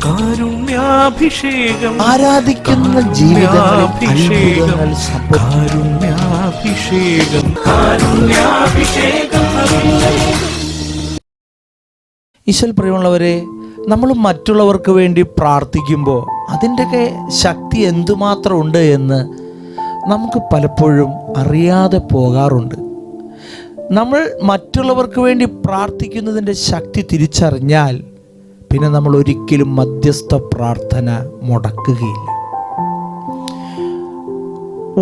കാരുണ്യാഭിഷേകം, ആരാധിക്കുന്ന ജീവിതങ്ങളിൽ കാരുണ്യാഭിഷേകം, കാരുണ്യാഭിഷേകം. ഈശോയിൽ പ്രിയമുള്ളവരെ, നമ്മൾ മറ്റുള്ളവർക്ക് വേണ്ടി പ്രാർത്ഥിക്കുമ്പോൾ അതിൻ്റെയൊക്കെ ശക്തി എന്തുമാത്രം ഉണ്ട് എന്ന് നമുക്ക് പലപ്പോഴും അറിയാതെ പോകാറുണ്ട്. നമ്മൾ മറ്റുള്ളവർക്ക് വേണ്ടി പ്രാർത്ഥിക്കുന്നതിൻ്റെ ശക്തി തിരിച്ചറിഞ്ഞാൽ പിന്നെ നമ്മൾ ഒരിക്കലും മധ്യസ്ഥ പ്രാർത്ഥന മുടക്കുകയില്ല.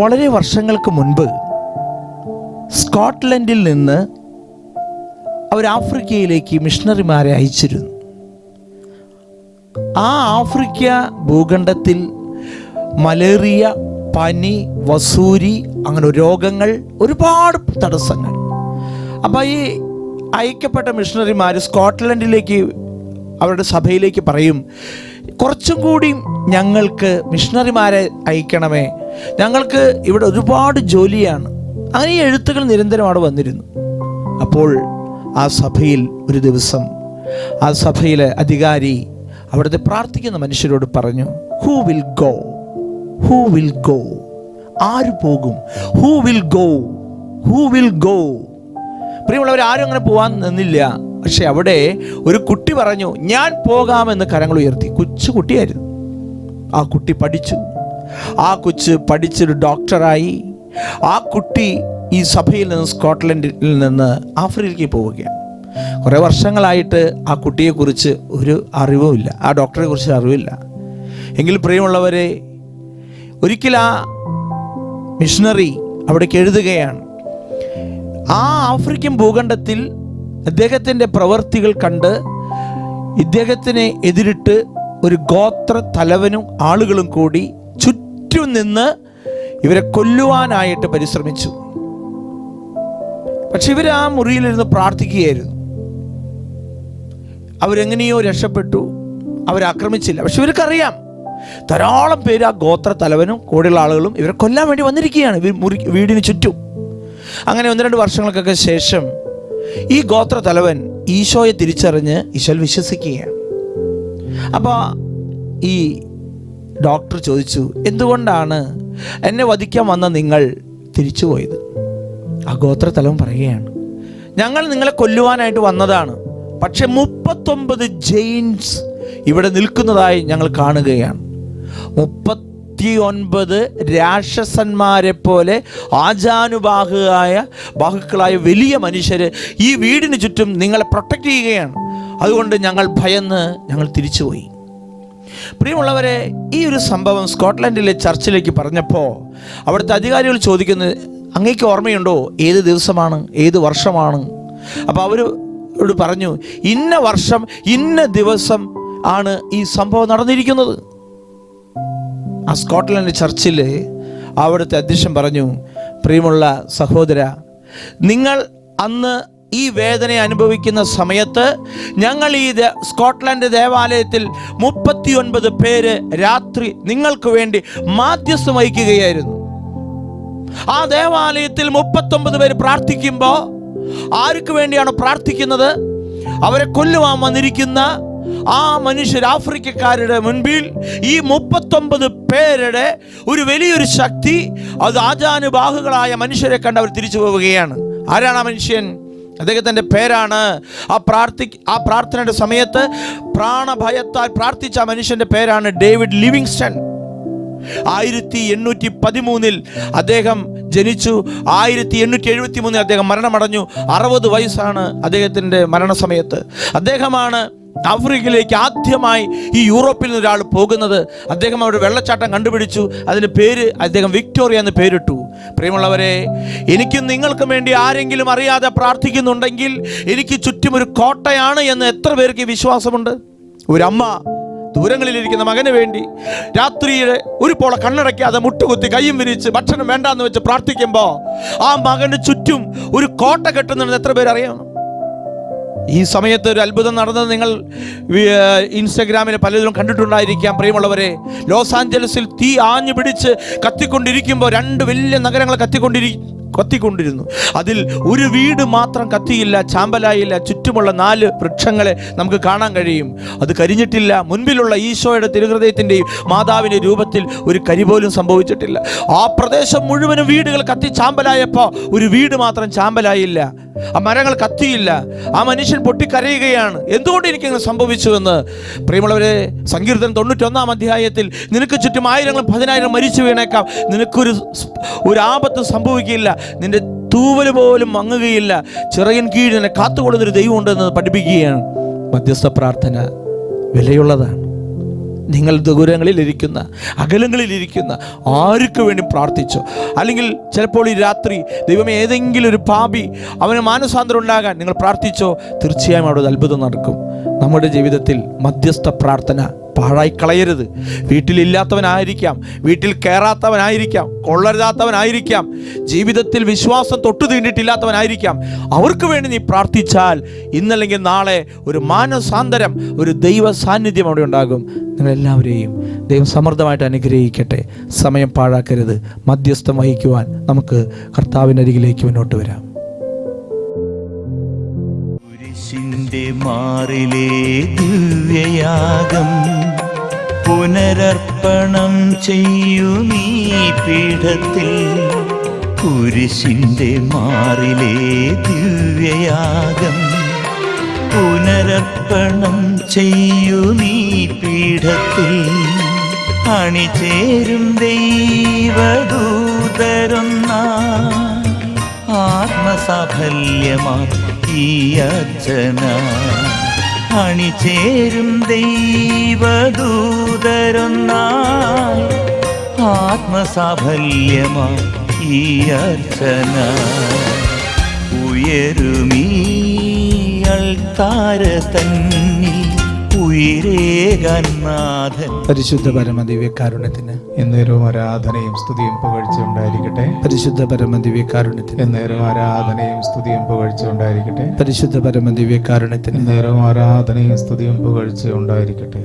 വളരെ വർഷങ്ങൾക്ക് മുൻപ് സ്കോട്ട്ലൻഡിൽ നിന്ന് അവർ ആഫ്രിക്കയിലേക്ക് മിഷണറിമാരെ അയച്ചിരുന്നു. ആ ആഫ്രിക്ക ഭൂഖണ്ഡത്തിൽ മലേറിയ, പനി, വസൂരി, അങ്ങനെ രോഗങ്ങൾ, ഒരുപാട് തടസ്സങ്ങൾ. അപ്പോൾ ഈ അയക്കപ്പെട്ട മിഷണറിമാർ സ്കോട്ട്ലൻഡിലേക്ക്, അവരുടെ സഭയിലേക്ക് പറയും, കുറച്ചും കൂടി ഞങ്ങൾക്ക് മിഷണറിമാരെ അയക്കണമേ, ഞങ്ങൾക്ക് ഇവിടെ ഒരുപാട് ജോലിയാണ്. അങ്ങനെ ഈ എഴുത്തുകൾ നിരന്തരം അവിടെ വന്നിരുന്നു. അപ്പോൾ ആ സഭയിൽ ഒരു ദിവസം ആ സഭയിലെ അധികാരി അവിടുത്തെ പ്രാർത്ഥിക്കുന്ന മനുഷ്യരോട് പറഞ്ഞു, who will go, who will go, ആര് പോകും, who will go, who will go. പ്രിയമുള്ളവർ, ആരും അങ്ങനെ പോകാൻ നിന്നില്ല. പക്ഷെ അവിടെ ഒരു കുട്ടി പറഞ്ഞു, ഞാൻ പോകാമെന്ന് കരങ്ങൾ ഉയർത്തി. കൊച്ചു കുട്ടിയായിരുന്നു. ആ കുട്ടി പഠിച്ചു. ആ കൊച്ച് പഠിച്ചൊരു ഡോക്ടറായി. ആ കുട്ടി ഈ സഭയിൽ നിന്ന്, സ്കോട്ട്ലൻഡിൽ നിന്ന് ആഫ്രിക്കയിലേക്ക് പോവുകയാണ്. കുറേ വർഷങ്ങളായിട്ട് ആ കുട്ടിയെക്കുറിച്ച് ഒരു അറിവുമില്ല, ആ ഡോക്ടറെ കുറിച്ച് അറിവില്ല. എങ്കിൽ പ്രിയമുള്ളവരെ, ഒരിക്കൽ ആ മിഷണറി അവിടേക്ക് എഴുതുകയാണ്. ആ ആഫ്രിക്കൻ ഭൂഖണ്ഡത്തിൽ അദ്ദേഹത്തിൻ്റെ പ്രവൃത്തികൾ കണ്ട് ഇദ്ദേഹത്തിനെ എതിരിട്ട് ഒരു ഗോത്ര തലവനും ആളുകളും കൂടി ചുറ്റും നിന്ന് ഇവരെ കൊല്ലുവാനായിട്ട് പരിശ്രമിച്ചു. പക്ഷെ ഇവർ ആ മുറിയിലിരുന്ന് പ്രാർത്ഥിക്കുകയായിരുന്നു. അവരെങ്ങനെയോ രക്ഷപ്പെട്ടു, അവരാക്രമിച്ചില്ല. പക്ഷെ ഇവർക്കറിയാം ധാരാളം പേര്, ആ ഗോത്ര തലവനും കൂടെയുള്ള ആളുകളും ഇവരെ കൊല്ലാൻ വേണ്ടി വന്നിരിക്കുകയാണ് വീടിന് ചുറ്റും. അങ്ങനെ 1-2 വർഷങ്ങൾക്കൊക്കെ ശേഷം ഈ ഗോത്ര തലവൻ ഈശോയെ തിരിച്ചറിഞ്ഞ് ഈശോയിൽ വിശ്വസിക്കുകയാണ്. അപ്പോൾ ഈ ഡോക്ടർ ചോദിച്ചു, എന്തുകൊണ്ടാണ് എന്നെ വധിക്കാൻ വന്ന നിങ്ങൾ തിരിച്ചുപോയത്? ആ ഗോത്ര തലവൻ പറയുകയാണ്, ഞങ്ങൾ നിങ്ങളെ കൊല്ലുവാനായിട്ട് വന്നതാണ്, പക്ഷെ 39 ജെയിൻസ് ഇവിടെ നിൽക്കുന്നതായി ഞങ്ങൾ കാണുകയാണ്. 39 രാക്ഷസന്മാരെ പോലെ ബാഹുക്കളായ വലിയ മനുഷ്യർ ഈ വീടിന് ചുറ്റും നിങ്ങളെ പ്രൊട്ടക്റ്റ് ചെയ്യുകയാണ്. അതുകൊണ്ട് ഞങ്ങൾ ഭയന്ന് ഞങ്ങൾ തിരിച്ചുപോയി. പ്രിയമുള്ളവരെ, ഈ ഒരു സംഭവം സ്കോട്ട്ലൻഡിലെ ചർച്ചിലേക്ക് പറഞ്ഞപ്പോൾ അവിടുത്തെ അധികാരികൾ ചോദിക്കുന്നത്, അങ്ങേക്ക് ഓർമ്മയുണ്ടോ ഏത് ദിവസമാണ്, ഏത് വർഷമാണ്? അപ്പോൾ അവരോട് പറഞ്ഞു, ഇന്ന വർഷം ഇന്ന ദിവസം ആണ് ഈ സംഭവം നടന്നിരിക്കുന്നത്. ആ സ്കോട്ട്ലൻഡ് ചർച്ചിൽ അവിടുത്തെ അധ്യക്ഷൻ പറഞ്ഞു, പ്രിയമുള്ള സഹോദര, നിങ്ങൾ അന്ന് ഈ വേദന അനുഭവിക്കുന്ന സമയത്ത് ഞങ്ങൾ ഈ സ്കോട്ട്ലൻഡ് ദേവാലയത്തിൽ 39 പേര് രാത്രി നിങ്ങൾക്ക് വേണ്ടി മാധ്യസ്ഥം വഹിക്കുകയായിരുന്നു. ആ ദേവാലയത്തിൽ 39 പേര് പ്രാർത്ഥിക്കുമ്പോൾ ആർക്ക് വേണ്ടിയാണ് പ്രാർത്ഥിക്കുന്നത്? അവരെ കൊല്ലുവാൻ വന്നിരിക്കുന്ന ആ മനുഷ്യർ, ആഫ്രിക്കക്കാരുടെ മുൻപിൽ ഈ 39 പേരുടെ ഒരു വലിയൊരു ശക്തി, അത് ആജാനുബാഹുകളായ മനുഷ്യരെ കണ്ട് അവർ തിരിച്ചു പോവുകയാണ്. ആരാണ് ആ മനുഷ്യൻ? അദ്ദേഹത്തിൻ്റെ പേരാണ്, ആ പ്രാർത്ഥനയുടെ സമയത്ത് പ്രാണഭയത്താൽ പ്രാർത്ഥിച്ച ആ മനുഷ്യൻ്റെ പേരാണ് ഡേവിഡ് ലിവിങ്സ്റ്റൺ. 1813 അദ്ദേഹം ജനിച്ചു. 1873 അദ്ദേഹം മരണമടഞ്ഞു. 60 വയസ്സാണ് അദ്ദേഹത്തിൻ്റെ മരണസമയത്ത്. അദ്ദേഹമാണ് ആഫ്രിക്കയിലേക്ക് ആദ്യമായി ഈ യൂറോപ്പിൽ നിന്ന് ഒരാൾ പോകുന്നത്. അദ്ദേഹം അവിടെ വെള്ളച്ചാട്ടം കണ്ടുപിടിച്ചു. അതിന് പേര് അദ്ദേഹം വിക്ടോറിയ എന്ന് പേരിട്ടു. പ്രിയമുള്ളവരെ, എനിക്കും നിങ്ങൾക്കും വേണ്ടി ആരെങ്കിലും അറിയാതെ പ്രാർത്ഥിക്കുന്നുണ്ടെങ്കിൽ എനിക്ക് ചുറ്റും ഒരു കോട്ടയാണ് എന്ന് എത്ര പേർക്ക് വിശ്വാസമുണ്ട്? ഒരമ്മ ദൂരങ്ങളിലിരിക്കുന്ന മകന് വേണ്ടി രാത്രിയിലെ ഒരു പോള കണ്ണടയ്ക്കാതെ മുട്ടുകുത്തി കയ്യും വിരിച്ച് ഭക്ഷണം വേണ്ടാന്ന് വെച്ച് പ്രാർത്ഥിക്കുമ്പോൾ ആ മകന് ചുറ്റും ഒരു കോട്ട കെട്ടുന്നുണ്ടെന്ന് എത്ര പേരറിയാം? ഈ സമയത്ത് ഒരു അത്ഭുതം നടന്നത് നിങ്ങൾ ഇൻസ്റ്റഗ്രാമിൽ പലതിലും കണ്ടിട്ടുണ്ടായിരിക്കാം. പ്രിയമുള്ളവരെ, ലോസ് ആഞ്ചലസിൽ തീ ആഞ്ഞു പിടിച്ച് കത്തിക്കൊണ്ടിരിക്കുമ്പോൾ, 2 വലിയ നഗരങ്ങൾ കത്തിക്കൊണ്ടിരുന്നു. അതിൽ ഒരു വീട് മാത്രം കത്തിയില്ല, ചാമ്പലായില്ല. ചുറ്റുമുള്ള 4 വൃക്ഷങ്ങളെ നമുക്ക് കാണാൻ കഴിയും. അത് കരിഞ്ഞിട്ടില്ല. മുൻപിലുള്ള ഈശോയുടെ തിരുഹൃദയത്തിൻ്റെയും മാതാവിൻ്റെ രൂപത്തിൽ ഒരു കരി പോലും സംഭവിച്ചിട്ടില്ല. ആ പ്രദേശം മുഴുവനും വീടുകൾ കത്തി ചാമ്പലായപ്പോൾ ഒരു വീട് മാത്രം ചാമ്പലായില്ല. ആ മരങ്ങൾ കത്തിയില്ല. ആ മനുഷ്യൻ പൊട്ടിക്കരയുകയാണ്, എന്തുകൊണ്ട് എനിക്കങ്ങനെ സംഭവിച്ചുവെന്ന്. പ്രിയമുള്ളവരെ, സങ്കീർത്തനം 91-ാം അധ്യായത്തിൽ നിനക്ക് ചുറ്റും 1000-10,000 മരിച്ചു വീണേക്കാം, നിനക്കൊരു ആപത്ത് സംഭവിക്കില്ല, നിന്റെ തൂവൽ പോലും മങ്ങുകയില്ല, ചിറകിൻ കീഴിൽ നിന്നെ കാത്തുകൊള്ളുന്നൊരു ദൈവമുണ്ടെന്ന് പഠിപ്പിക്കുകയാണ്. മധ്യസ്ഥ പ്രാർത്ഥന വിലയുള്ളതാണ്. നിങ്ങൾ ദൂരങ്ങളിലിരിക്കുന്ന, അകലങ്ങളിലിരിക്കുന്ന ആർക്ക് വേണ്ടി പ്രാർത്ഥിച്ചോ, അല്ലെങ്കിൽ ചിലപ്പോൾ ഈ രാത്രി ദൈവമേ ഏതെങ്കിലും ഒരു പാപി അവന് മാനസാന്തരം ഉണ്ടാകാൻ നിങ്ങൾ പ്രാർത്ഥിച്ചോ, തീർച്ചയായും അവിടെ അത്ഭുതം നടക്കും. നമ്മുടെ ജീവിതത്തിൽ മധ്യസ്ഥ പ്രാർത്ഥന പാഴായി കളയരുത്. വീട്ടിലില്ലാത്തവനായിരിക്കാം, വീട്ടിൽ കയറാത്തവനായിരിക്കാം, കൊള്ളരുതാത്തവനായിരിക്കാം, ജീവിതത്തിൽ വിശ്വാസം തൊട്ടു തീണ്ടിട്ടില്ലാത്തവനായിരിക്കാം. അവർക്ക് വേണ്ടി നീ പ്രാർത്ഥിച്ചാൽ ഇന്നല്ലെങ്കിൽ നാളെ ഒരു മാനസാന്തരം, ഒരു ദൈവ സാന്നിധ്യം അവിടെ ഉണ്ടാകും. നിങ്ങളെല്ലാവരെയും ദൈവം സമൃദ്ധമായിട്ട് അനുഗ്രഹിക്കട്ടെ. സമയം പാഴാക്കരുത്. മധ്യസ്ഥം വഹിക്കുവാൻ നമുക്ക് കർത്താവിനരികിലേക്ക് മുന്നോട്ട് വരാം. കുരിശിന്റെ മാറിലെ ദിവ്യയാഗം പുനരർപ്പണം ചെയ്യൂ നീ പീഠത്തിൽ. കുരിശിന്റെ മാറിലെ ദിവ്യയാഗം പുനരർപ്പണം ചെയ്യൂ നീ പീഠത്തിൽ. അണിചേരും ദൈവദൂതരൊന്നായി ആത്മസാഫല്യമാ ഈ അർച്ചന. അണിചേരും ദൈവദൂതരൊന്നായി ആത്മസാഫല്യമാ ഈ അർച്ചന. ഉയരുമീ അൾത്താര തന്നിൽ ഉയരേകാൻ നാഥൻ. പരിശുദ്ധ പരമദിവ്യകാരുണ്യത്തിന് എന്നേരവും ആരാധനയും സ്തുതിയും പുകഴ്ചയും ഉണ്ടായിരിക്കട്ടെ. പരിശുദ്ധ പരമദിവ്യകാരുണ്യത്തിന് എന്നേരവും ആരാധനയും സ്തുതിയും പുകഴ്ചയും ഉണ്ടായിരിക്കട്ടെ. പരിശുദ്ധ പരമദിവ്യകാരുണ്യത്തിന് എന്നേരവും ആരാധനയും സ്തുതിയും പുകഴ്ചയും ഉണ്ടായിരിക്കട്ടെ.